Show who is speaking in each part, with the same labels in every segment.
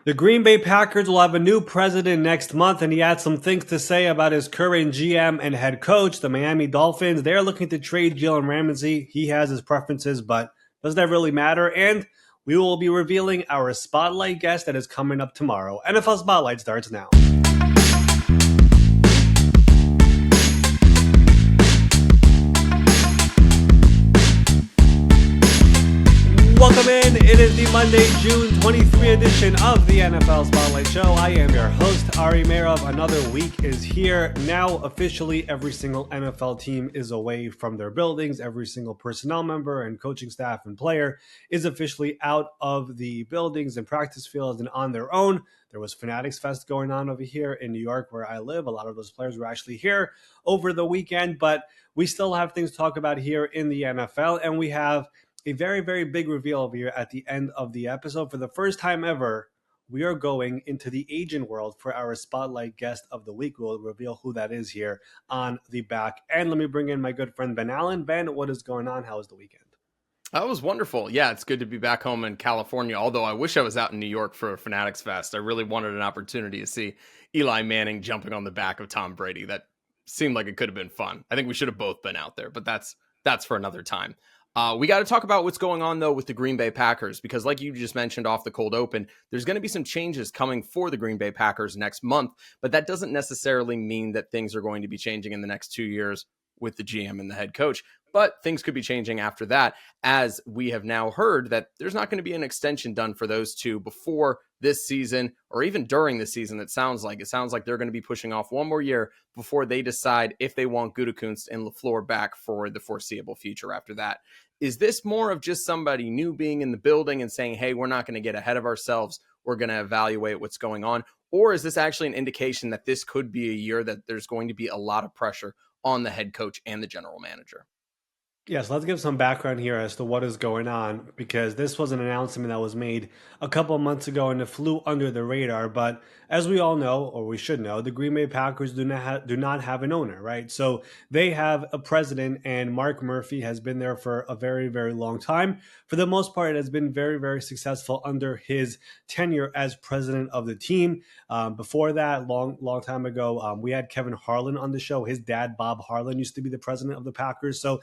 Speaker 1: The Green Bay Packers will have a new president next month, and he had some things to say about his current GM and head coach, the Miami Dolphins. They're looking to trade Jalen Ramsey. He has his preferences, but does that really matter? And we will be revealing our spotlight guest that is coming up tomorrow. NFL Spotlight starts now. Welcome in. It is the Monday, June 23 edition of the NFL Spotlight Show. I am your host, Ari Meirov. Another week is here. Now, officially, every single NFL team is away from their buildings. Every single personnel member and coaching staff and player is officially out of the buildings and practice fields and on their own. There was Fanatics Fest going on over here in New York where I live. A lot of those players were actually here over the weekend, but we still have things to talk about here in the NFL, and we have a very, very big reveal over here at the end of the episode. For the first time ever, we are going into the agent world for our spotlight guest of the week. We'll reveal who that is here on the back. And let me bring in my good friend Ben Allen. Ben, what is going on? How was the weekend?
Speaker 2: That was wonderful. Yeah, it's good to be back home in California, although I wish I was out in New York for Fanatics Fest. I really wanted an opportunity to see Eli Manning jumping on the back of Tom Brady. That seemed like it could have been fun. I think we should have both been out there, but that's for another time. We got to talk about what's going on, though, with the Green Bay Packers, because like you just mentioned off the cold open, there's going to be some changes coming for the Green Bay Packers next month, but that doesn't necessarily mean that things are going to be changing in the next 2 years with the GM and the head coach. But things could be changing after that, as we have now heard that there's not going to be an extension done for those two before this season or even during the season. It sounds like they're going to be pushing off one more year before they decide if they want Gutekunst and LaFleur back for the foreseeable future after that. Is this more of just somebody new being in the building and saying, hey, we're not going to get ahead of ourselves, we're going to evaluate what's going on? Or is this actually an indication that this could be a year that there's going to be a lot of pressure on the head coach and the general manager?
Speaker 1: Yes, let's give some background here as to what is going on, because this was an announcement that was made a couple of months ago and it flew under the radar. But as we all know, or we should know, the Green Bay Packers do not have an owner, right? So they have a president, and Mark Murphy has been there for a very, very long time. For the most part, it has been very, very successful under his tenure as president of the team. Before that, long time ago, we had Kevin Harlan on the show. His dad, Bob Harlan, used to be the president of the Packers. So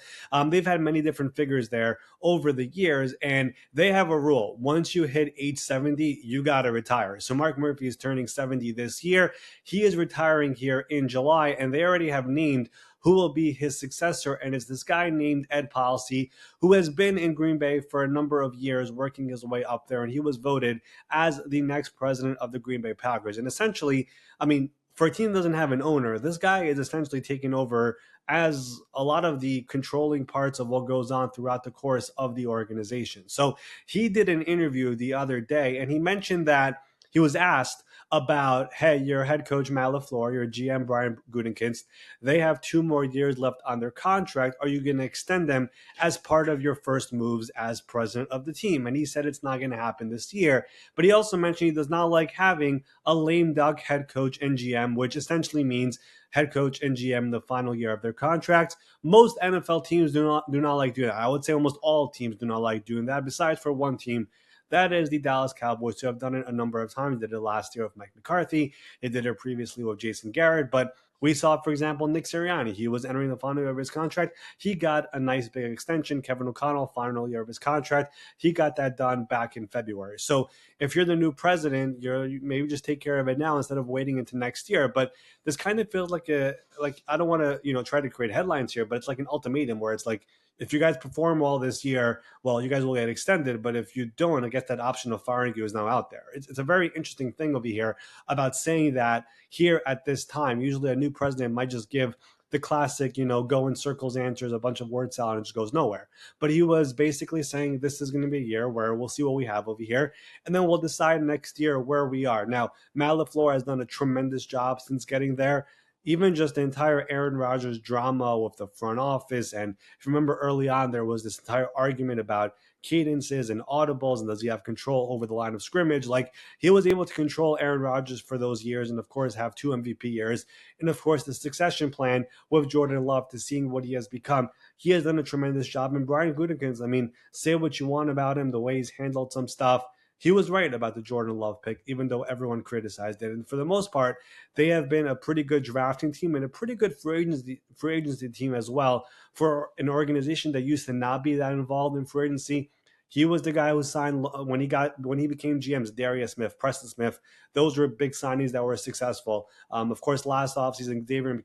Speaker 1: they've had many different figures there over the years, and they have a rule. Once you hit age 70, you got to retire. So Mark Murphy is turning 70 this year. He is retiring here in July, and they already have named who will be his successor, and it's this guy named Ed Policy, who has been in Green Bay for a number of years, working his way up there, and he was voted as the next president of the Green Bay Packers. And essentially, I mean, for a team that doesn't have an owner, this guy is essentially taking over as a lot of the controlling parts of what goes on throughout the course of the organization. So he did an interview the other day, and he mentioned that he was asked about, hey, your head coach, Matt LaFleur, your GM, Brian Gutekunst, they have 2 more years left on their contract. Are you going to extend them as part of your first moves as president of the team? And he said it's not going to happen this year. But he also mentioned he does not like having a lame duck head coach and GM, which essentially means head coach and GM in the final year of their contract. Most NFL teams do not like doing that. I would say almost all teams do not like doing that, besides for one team. That is the Dallas Cowboys, who have done it a number of times. They did it last year with Mike McCarthy. They did it previously with Jason Garrett. But we saw, for example, Nick Sirianni. He was entering the final year of his contract. He got a nice big extension. Kevin O'Connell, final year of his contract. He got that done back in February. So if you're the new president, you maybe just take care of it now instead of waiting into next year. But this kind of feels like I don't want to, try to create headlines here, but it's like an ultimatum where it's like, if you guys perform well this year, well, you guys will get extended. But if you don't, I guess that option of firing you is now out there. It's a very interesting thing over here about saying that here at this time. Usually a new president might just give the classic, go in circles answers, a bunch of word salad, and just goes nowhere. But he was basically saying this is going to be a year where we'll see what we have over here, and then we'll decide next year where we are. Now, Matt LaFleur has done a tremendous job since getting there. Even just the entire Aaron Rodgers drama with the front office. And if you remember early on, there was this entire argument about cadences and audibles, and does he have control over the line of scrimmage? Like, he was able to control Aaron Rodgers for those years, and of course have 2 MVP years, and of course the succession plan with Jordan Love to seeing what he has become. He has done a tremendous job. And Brian Gutekunst, I mean, say what you want about him, the way he's handled some stuff, he was right about the Jordan Love pick, even though everyone criticized it. And for the most part, they have been a pretty good drafting team and a pretty good free agency team as well for an organization that used to not be that involved in free agency. He was the guy who signed when he became GMs, Darius Smith, Preston Smith. Those were big signings that were successful. Of course, last offseason, David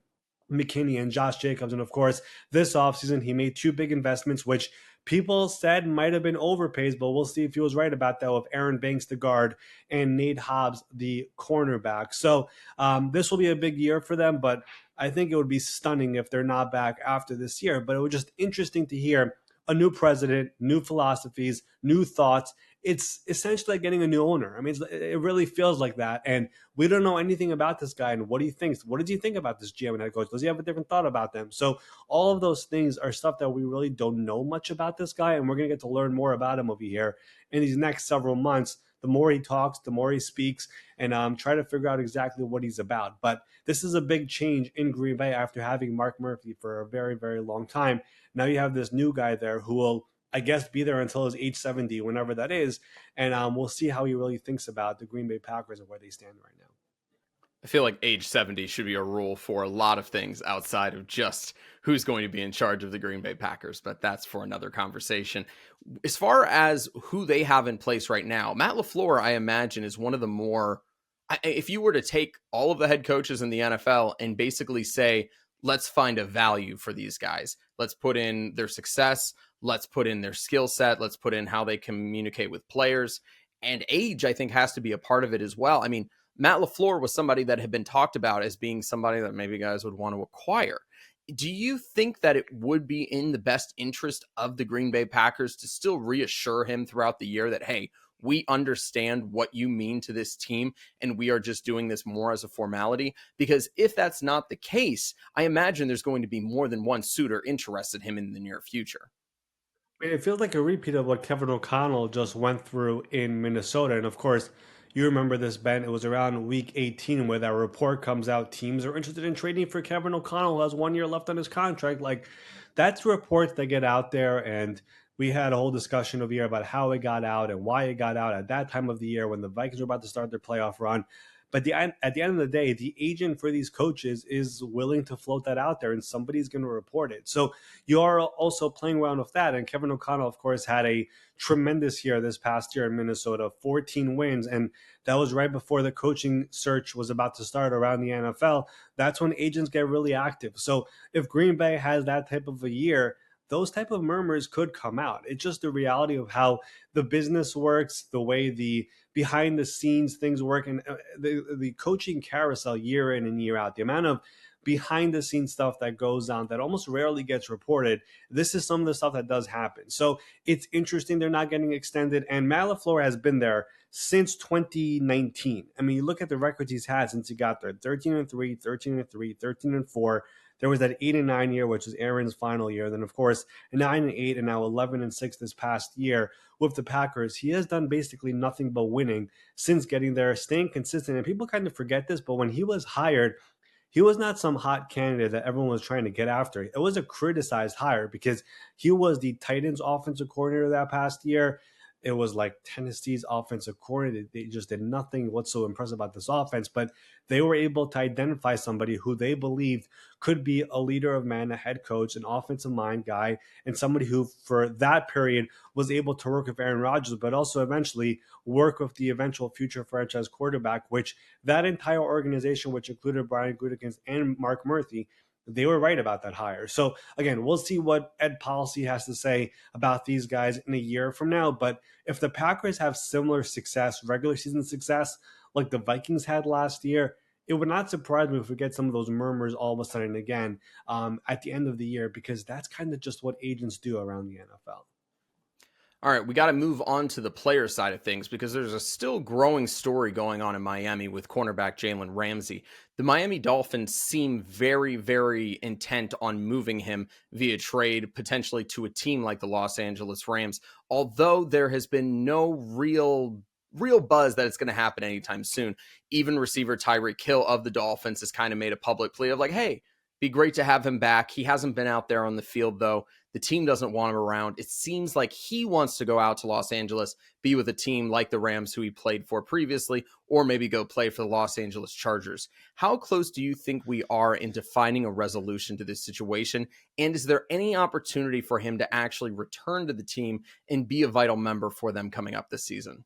Speaker 1: McKinney and Josh Jacobs. And of course, this offseason, he made two big investments, which people said might have been overpays, but we'll see if he was right about that with Aaron Banks, the guard, and Nate Hobbs, the cornerback. So this will be a big year for them, but I think it would be stunning if they're not back after this year. But it was just interesting to hear a new president, new philosophies, new thoughts. It's essentially like getting a new owner. I mean, it really feels like that. And we don't know anything about this guy and what he thinks. What does he think about this GM and head coach? Does he have a different thought about them? So all of those things are stuff that we really don't know much about this guy. And we're going to get to learn more about him over here in these next several months. The more he talks, the more he speaks, and try to figure out exactly what he's about. But this is a big change in Green Bay after having Mark Murphy for a very, very long time. Now you have this new guy there who will, I guess, be there until his age 70, whenever that is. And we'll see how he really thinks about the Green Bay Packers and where they stand right now.
Speaker 2: I feel like age 70 should be a rule for a lot of things outside of just who's going to be in charge of the Green Bay Packers, but that's for another conversation. As far as who they have in place right now, Matt LaFleur, I imagine, is one of the more, if you were to take all of the head coaches in the NFL and basically say, let's find a value for these guys. Let's put in their success. Let's put in their skill set. Let's put in how they communicate with players. And age, I think, has to be a part of it as well. I mean, Matt LaFleur was somebody that had been talked about as being somebody that maybe guys would want to acquire. Do you think that it would be in the best interest of the Green Bay Packers to still reassure him throughout the year that, hey, we understand what you mean to this team, and we are just doing this more as a formality? Because if that's not the case, I imagine there's going to be more than one suitor interested in him in the near future.
Speaker 1: It feels like a repeat of what Kevin O'Connell just went through in Minnesota. And of course, you remember this, Ben. It was around week 18 where that report comes out. Teams are interested in trading for Kevin O'Connell, who has 1 year left on his contract. Like, that's reports that get out there. And we had a whole discussion over here about how it got out and why it got out at that time of the year when the Vikings were about to start their playoff run. But at the end of the day, the agent for these coaches is willing to float that out there, and somebody's going to report it. So you are also playing around with that. And Kevin O'Connell, of course, had a tremendous year this past year in Minnesota, 14 wins. And that was right before the coaching search was about to start around the NFL. That's when agents get really active. So if Green Bay has that type of a year, those type of murmurs could come out. It's just the reality of how the business works, the way the behind the scenes things work, and the coaching carousel year in and year out. The amount of behind the scenes stuff that goes on that almost rarely gets reported. This is some of the stuff that does happen. So it's interesting they're not getting extended. And Matt LaFleur has been there since 2019. I mean, you look at the records he's had since he got there: 13-3, 13-3, 13-4. There was that 8-9 year, which was Aaron's final year. Then, of course, 9-8, and now 11-6 this past year with the Packers. He has done basically nothing but winning since getting there, staying consistent. And people kind of forget this, but when he was hired, he was not some hot candidate that everyone was trying to get after. It was a criticized hire because he was the Titans offensive coordinator that past year. It was like Tennessee's offensive coordinator. They just did nothing. What's so impressive about this offense? But they were able to identify somebody who they believed could be a leader of men, a head coach, an offensive mind guy, and somebody who, for that period, was able to work with Aaron Rodgers, but also eventually work with the eventual future franchise quarterback, which that entire organization, which included Brian Gutekunst and Mark Murphy, they were right about that hire. So again, we'll see what Ed Policy has to say about these guys in a year from now. But if the Packers have similar success, regular season success, like the Vikings had last year, it would not surprise me if we get some of those murmurs all of a sudden again at the end of the year, because that's kind of just what agents do around the NFL.
Speaker 2: All right, we got to move on to the player side of things because there's a still growing story going on in Miami with cornerback Jaylen Ramsay. The Miami Dolphins seem very, very intent on moving him via trade, potentially to a team like the Los Angeles Rams, although there has been no real buzz that it's going to happen anytime soon. Even receiver Tyreek Hill of the Dolphins has kind of made a public plea of like, hey, Be great to have him back. He hasn't been out there on the field, though. The team doesn't want him around. It seems like he wants to go out to Los Angeles, be with a team like the Rams, who he played for previously, or maybe go play for the Los Angeles Chargers. How close do you think we are into finding a resolution to this situation? And is there any opportunity for him to actually return to the team and be a vital member for them coming up this season?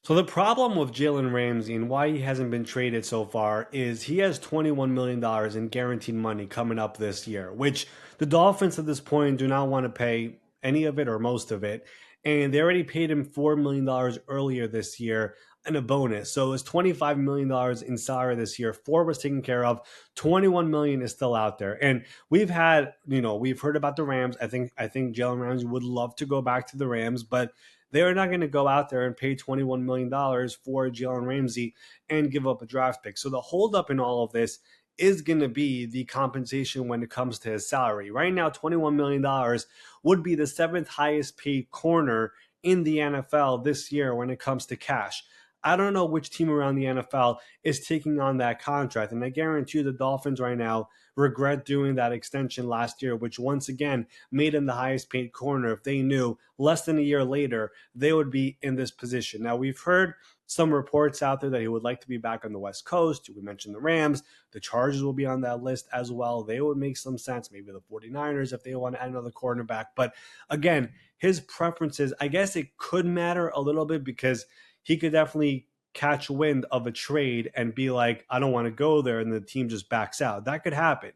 Speaker 1: So the problem with Jalen Ramsey and why he hasn't been traded so far is he has $21 million in guaranteed money coming up this year, which the Dolphins at this point do not want to pay any of it or most of it. And they already paid him $4 million earlier this year and a bonus. So it's $25 million in salary this year. Four was taken care of. 21 million is still out there. And we've had, we've heard about the Rams. I think Jalen Ramsey would love to go back to the Rams, but they're not going to go out there and pay $21 million for Jalen Ramsey and give up a draft pick. So the holdup in all of this is going to be the compensation when it comes to his salary. Right now, $21 million would be the seventh highest paid corner in the NFL this year when it comes to cash. I don't know which team around the NFL is taking on that contract. And I guarantee you the Dolphins right now regret doing that extension last year, which once again made him the highest paid corner. If they knew less than a year later, they would be in this position. Now, we've heard some reports out there that he would like to be back on the West Coast. We mentioned the Rams. The Chargers will be on that list as well. They would make some sense. Maybe the 49ers if they want to add another cornerback. But again, his preferences, I guess it could matter a little bit because he could definitely catch wind of a trade and be like, I don't want to go there, and the team just backs out. That could happen.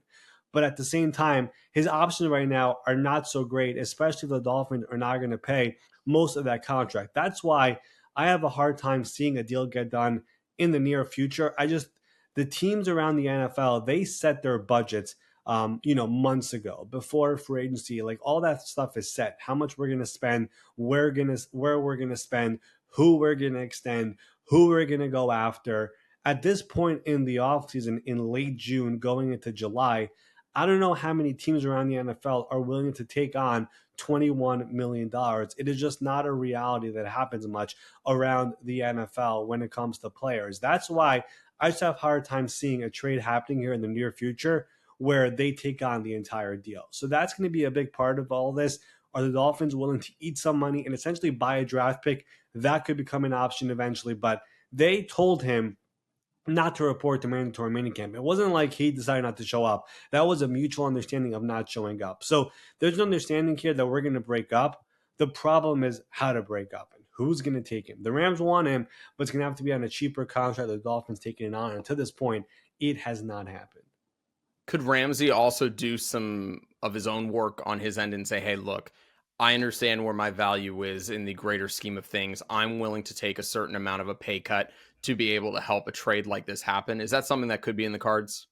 Speaker 1: But at the same time, his options right now are not so great, especially if the Dolphins are not going to pay most of that contract. That's why I have a hard time seeing a deal get done in the near future. The teams around the NFL, they set their budgets months ago before free agency. Like all that stuff is set. How much we're gonna spend, where we're gonna spend, who we're gonna extend, who we're gonna go after. At this point in the offseason, in late June, going into July, I don't know how many teams around the NFL are willing to take on $21 million. It is just not a reality that happens much around the NFL when it comes to players. That's why I just have a hard time seeing a trade happening here in the near future where they take on the entire deal. So that's going to be a big part of all this. Are the Dolphins willing to eat some money and essentially buy a draft pick? That could become an option eventually, but they told him not to report to mandatory minicamp. It wasn't like he decided not to show up. That was a mutual understanding of not showing up. So there's an understanding here that we're going to break up. The problem is how to break up and who's going to take him. The Rams want him, but it's going to have to be on a cheaper contract. The Dolphins taking it on. And to this point, it has not happened.
Speaker 2: Could Ramsey also do some of his own work on his end and say, hey, look, I understand where my value is in the greater scheme of things. I'm willing to take a certain amount of a pay cut to be able to help a trade like this happen. Is that something that could be in the cards?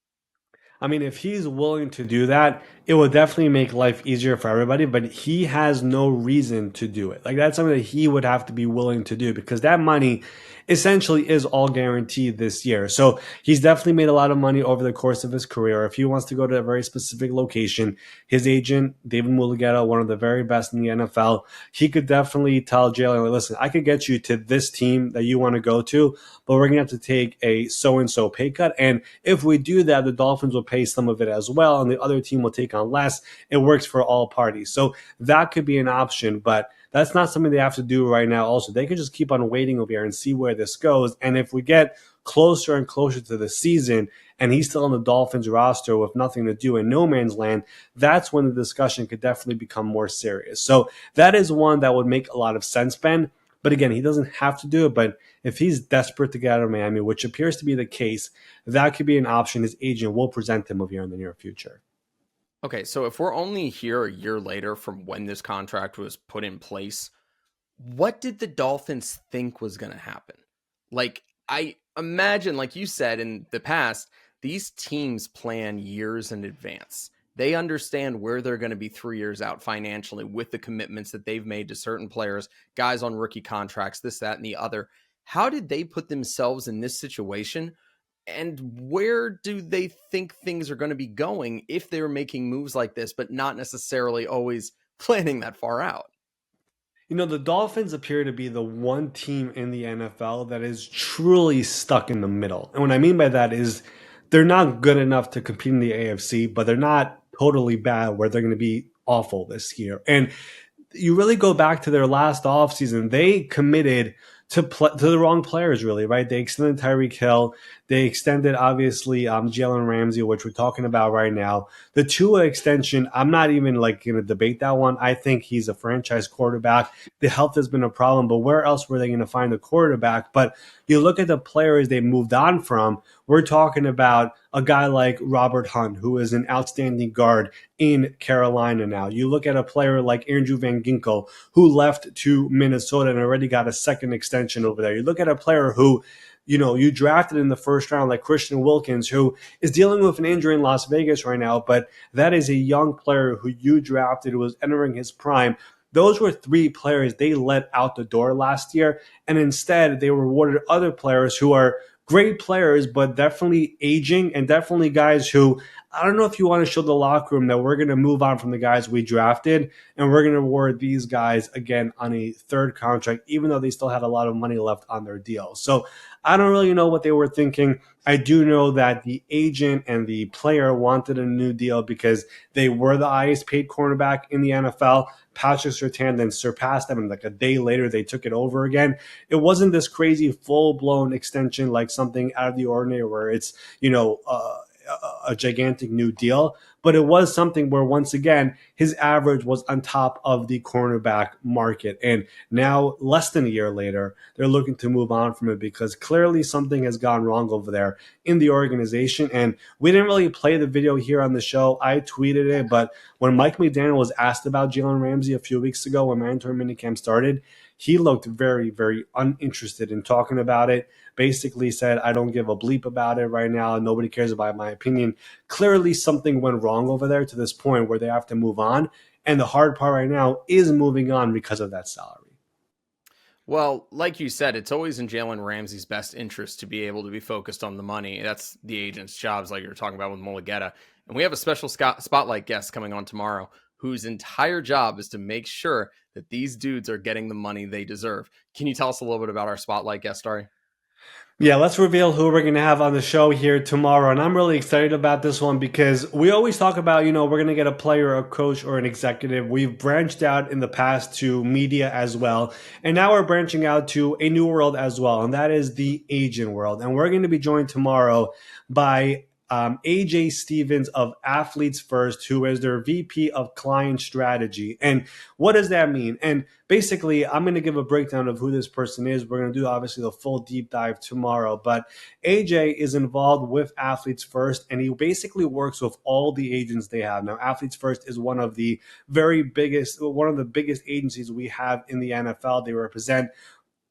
Speaker 1: I mean, if he's willing to do that, it will definitely make life easier for everybody, but he has no reason to do it. Like, that's something that he would have to be willing to do because that money essentially is all guaranteed this year. So he's definitely made a lot of money over the course of his career. If he wants to go to a very specific location, his agent, David Mulugheta, one of the very best in the NFL, he could definitely tell Jalen, listen, I could get you to this team that you want to go to, but we're going to have to take a so-and-so pay cut. And if we do that, the Dolphins will pay some of it as well, and the other team will take on less. It works for all parties. So that could be an option, but that's not something they have to do right now. Also, they can just keep on waiting over here and see where this goes. And if we get closer and closer to the season and he's still on the Dolphins roster with nothing to do in no man's land, that's when the discussion could definitely become more serious. So that is one that would make a lot of sense, Ben. But again, he doesn't have to do it. But if he's desperate to get out of Miami, which appears to be the case, that could be an option his agent will present him of here in the near future.
Speaker 2: Okay, so if we're only here a year later from when this contract was put in place, what did the Dolphins think was going to happen? Like, I imagine, like you said in the past, these teams plan years in advance. They understand where they're going to be 3 years out financially with the commitments that they've made to certain players, guys on rookie contracts, this, that, and the other. How did they put themselves in this situation? And where do they think things are going to be going if they're making moves like this, but not necessarily always planning that far out?
Speaker 1: The Dolphins appear to be the one team in the NFL that is truly stuck in the middle. And what I mean by that is they're not good enough to compete in the AFC, but they're not totally bad where they're going to be awful this year. And you really go back to their last offseason, they committed to the wrong players, really, right? They extended Tyreek Hill. They extended, obviously, Jalen Ramsey, which we're talking about right now. The Tua extension, I'm not even like going to debate that one. I think he's a franchise quarterback. The health has been a problem, but where else were they going to find a quarterback? But you look at the players they moved on from. We're talking about a guy like Robert Hunt, who is an outstanding guard in Carolina now. You look at a player like Andrew Van Ginkel, who left to Minnesota and already got a second extension over there. You look at a player who, you drafted in the first round, like Christian Wilkins, who is dealing with an injury in Las Vegas right now, but that is a young player who you drafted, who was entering his prime. Those were three players they let out the door last year, and instead they rewarded other players who are great players, but definitely aging and definitely guys who, I don't know if you want to show the locker room that we're going to move on from the guys we drafted and we're going to reward these guys again on a third contract, even though they still had a lot of money left on their deal. So I don't really know what they were thinking. I do know that the agent and the player wanted a new deal because they were the highest paid cornerback in the NFL. Patrick Surtain then surpassed them, and like a day later, they took it over again. It wasn't this crazy full-blown extension like something out of the ordinary where it's, a gigantic new deal, but it was something where once again his average was on top of the cornerback market. And now, less than a year later, they're looking to move on from it because clearly something has gone wrong over there in the organization. And we didn't really play the video here on the show. I tweeted it, but when Mike McDaniel was asked about Jalen Ramsey a few weeks ago when mandatory minicamp started, he looked very, very uninterested in talking about it. Basically said, I don't give a bleep about it right now. Nobody cares about my opinion. Clearly, something went wrong over there to this point where they have to move on. And the hard part right now is moving on because of that salary.
Speaker 2: Well, like you said, it's always in Jalen Ramsey's best interest to be able to be focused on the money. That's the agent's jobs, like you're talking about with Mulugeta. And we have a special spotlight guest coming on tomorrow whose entire job is to make sure that these dudes are getting the money they deserve. Can you tell us a little bit about our spotlight guest, Ari?
Speaker 1: Yeah, let's reveal who we're going to have on the show here tomorrow. And I'm really excited about this one because we always talk about, we're going to get a player, a coach, or an executive. We've branched out in the past to media as well. And now we're branching out to a new world as well. And that is the agent world. And we're going to be joined tomorrow by AJ Stevens of Athletes First, who is their VP of Client Strategy. And what does that mean? And basically, I'm going to give a breakdown of who this person is. We're going to do, obviously, the full deep dive tomorrow. But AJ is involved with Athletes First, and he basically works with all the agents they have. Now, Athletes First is one of the biggest agencies we have in the NFL. They represent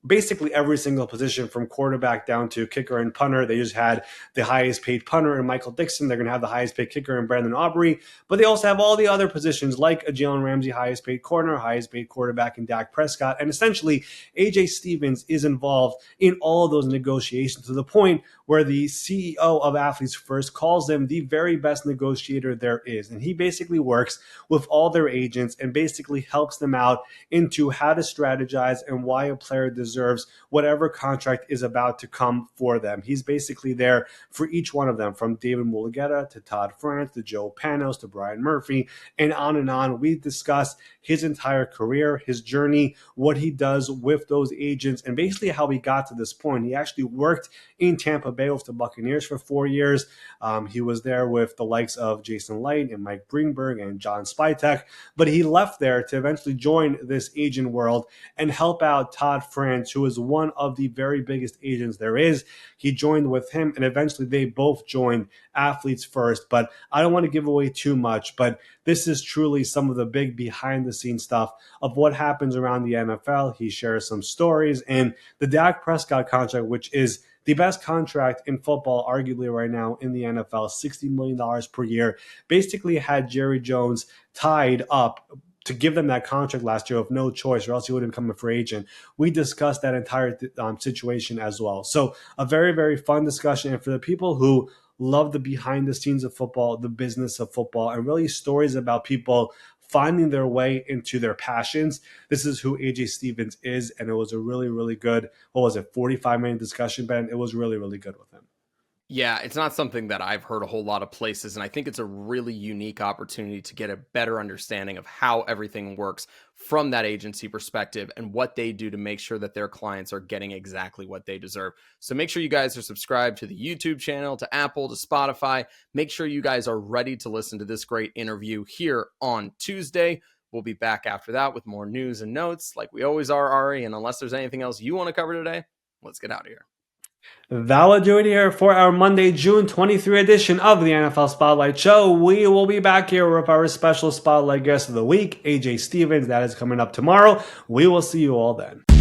Speaker 1: basically every single position from quarterback down to kicker and punter. They just had the highest paid punter in Michael Dixon. They're going to have the highest paid kicker in Brandon Aubrey. But they also have all the other positions like a Jalen Ramsey, highest paid corner, highest paid quarterback in Dak Prescott. And essentially, AJ Stevens is involved in all of those negotiations to the point where the CEO of Athletes First calls them the very best negotiator there is. And he basically works with all their agents and basically helps them out into how to strategize and why a player deserves whatever contract is about to come for them. He's basically there for each one of them, from David Mulugeta to Todd France to Joe Panos to Brian Murphy, and on and on. We discuss his entire career, his journey, what he does with those agents, and basically how he got to this point. He actually worked in Tampa Bay with the Buccaneers for 4 years. He was there with the likes of Jason Light and Mike Greenberg and John Spytek, but he left there to eventually join this agent world and help out Todd France, who is one of the very biggest agents there is. He joined with him, and eventually they both joined Athletes First. But I don't want to give away too much, but this is truly some of the big behind-the-scenes stuff of what happens around the NFL. He shares some stories, and the Dak Prescott contract, which is the best contract in football, arguably right now in the NFL, $60 million per year, basically had Jerry Jones tied up to give them that contract last year of no choice, or else he would have become a free agent. We discussed that entire situation as well. So a very, very fun discussion. And for the people who love the behind the scenes of football, the business of football, and really stories about people finding their way into their passions, this is who AJ Stevens is. And it was a really, really good, 45-minute discussion, Ben. It was really, really good with him.
Speaker 2: Yeah, it's not something that I've heard a whole lot of places. And I think it's a really unique opportunity to get a better understanding of how everything works from that agency perspective and what they do to make sure that their clients are getting exactly what they deserve. So make sure you guys are subscribed to the YouTube channel, to Apple, to Spotify. Make sure you guys are ready to listen to this great interview here on Tuesday. We'll be back after that with more news and notes like we always are, Ari. And unless there's anything else you want to cover today, let's get out of here.
Speaker 1: That will do it here for our Monday, June 23 edition of the NFL Spotlight Show. We will be back here with our special Spotlight guest of the week, AJ Stevens. That is coming up tomorrow. We will see you all then.